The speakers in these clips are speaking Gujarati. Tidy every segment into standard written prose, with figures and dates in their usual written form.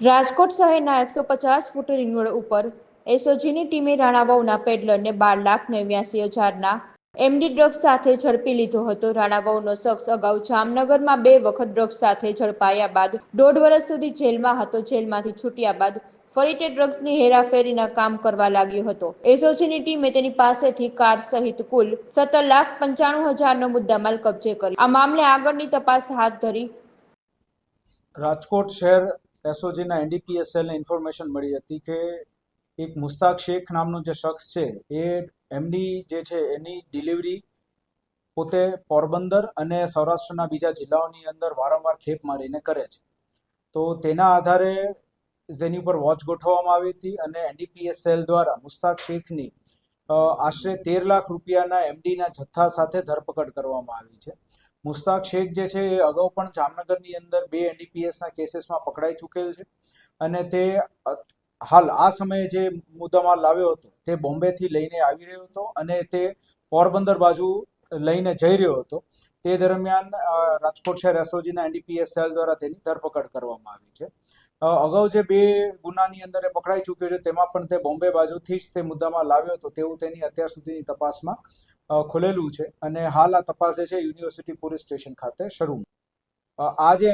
રાજકોટ શહેરના 150 ફૂટ રિંગ રોડ ઉપર એસઓજીની ટીમે રાણાવાવના પેડલરને 12,89,000ના એમડી ડ્રગ્સ સાથે ઝડપી લીધો હતો. રાણાવાવનો શખ્સ અગાઉ જામનગરમાં 2 વખત ડ્રગ્સ સાથે ઝડપાયા બાદ 1.5 વર્ષ સુધી જેલમાં હતો. જેલમાંથી છૂટ્યા બાદ ફરી તે ડ્રગ્સની હેરાફેરીના કામ કરવા લાગ્યો હતો. એસઓજીની ટીમે તેની પાસેથી કાર સહિત કુલ 17,95,000નો મુદ્દામાલ કબજે કર્યો. આ મામલે આગળની તપાસ હાથ ધરી. રાજકોટ શહેર એસઓજીના એનડીપીએસ સેલને ઇન્ફોર્મેશન મળી હતી કે એક મુસ્તાક શેખ નામનો જે શખ્સ છે એ એમડી જે છે એની ડિલિવરી પોતે પોરબંદર અને સૌરાષ્ટ્રના બીજા જિલ્લાઓની અંદર વારંવાર ખેપ મારીને કરે છે. તો તેના આધારે તેની ઉપર વોચ ગોઠવવામાં આવી હતી અને એનડીપીએસ સેલ દ્વારા મુસ્તાક શેખની આશરે 13 લાખ રૂપિયાના એમડીના જથ્થા સાથે ધરપકડ કરવામાં આવી છે. મુસ્તાક શેખ જે છે એ અગાઉ પણ જામનગરની અંદર 2 એનડીપીએસના કેસીસમાં પકડાઈ ચૂકેલ છે અને તે હાલ આ સમયે જે મુદ્દામાલ લાવ્યો હતો તે બોમ્બેથી લઈને આવી રહ્યો હતો અને તે પોરબંદર બાજુ લઈને જઈ રહ્યો હતો. તે દરમિયાન રાજકોટ શહેર એસઓજીના એનડીપીએસ સેલ દ્વારા તેની ધરપકડ કરવામાં આવી છે. અગાઉ જે 2 ગુનાની અંદર એ પકડાઈ ચૂક્યો છે તેમાં પણ તે બોમ્બે બાજુથી જ તે મુદ્દામાં લાવ્યો હતો તેવું તેની અત્યાર સુધીની તપાસમાં ખુલેલું છે અને હાલ આ તપાસ જે છે યુનિવર્સિટી પોલીસ સ્ટેશન ખાતે શરૂ. આ જે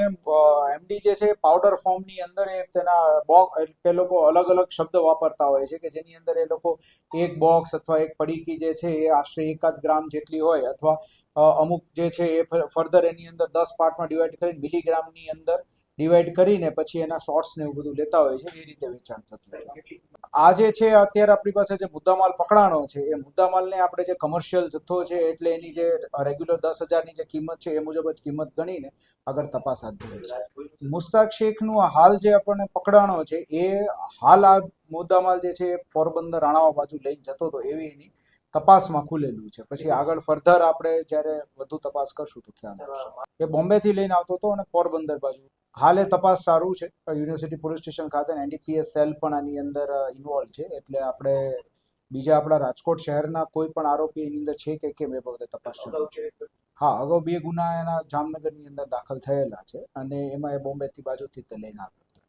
એમડી જે છે પાવડર ફોર્મની અંદર એ તેના બોક્સ તે લોકો અલગ અલગ શબ્દ વાપરતા હોય છે કે જેની અંદર એ લોકો એક બોક્સ અથવા એક પડીકી જે છે એ આશરે 1 ગ્રામ જેટલી હોય અથવા અમુક જે છે એ ફર્ધર એની અંદર 10 પાર્ટમાં ડિવાઈડ કરીને મિલીગ્રામની અંદર ડિવાઈડ કરીને પછી એના શોર્ટ્સ ને એવું બધું લેતા હોય છે. એ રીતે વેચાણ થતું હોય. આ જે છે અત્યારે આપણી પાસે જે મુદ્દામાલ પકડાણો છે એ મુદ્દામાલને આપણે જે કમર્શિયલ જથ્થો છે એટલે એની જે રેગ્યુલર 10,000ની જે કિંમત છે એ મુજબ જ કિંમત ગણીને આગળ તપાસ હાથ ધરી છે. મુસ્તાક શેખનું હાલ જે આપણને પકડાણો છે એ હાલ આ મુદ્દામાલ જે છે એ પોરબંદર રાણાવા બાજુ લઈને જતો હતો એવી એની તપાસમાં ખુલેલું છે. પછી આગળ ફર્ધર આપણે જ્યારે વધુ તપાસ કરશું તો ખ્યાલ આવશે. એ બોમ્બેથી લઈને આવતો હતો અને પોરબંદર બાજુ. હાલ એ તપાસ સારું છે. યુનિવર્સિટી પોલીસ સ્ટેશન ખાતે એનડીપીએસ સેલ પણ આની અંદર ઇન્વોલ્વ છે એટલે આપણે બીજા આપણા રાજકોટ શહેરના કોઈ પણ આરોપી એની અંદર છે કે કેમ એ બાબતે તપાસ શરૂ છે. હા, અગાઉ 2 ગુના એના જામનગરની અંદર દાખલ થયેલા છે અને એમાં એ બોમ્બેથી બાજુથી તે લઈને આવ્યો.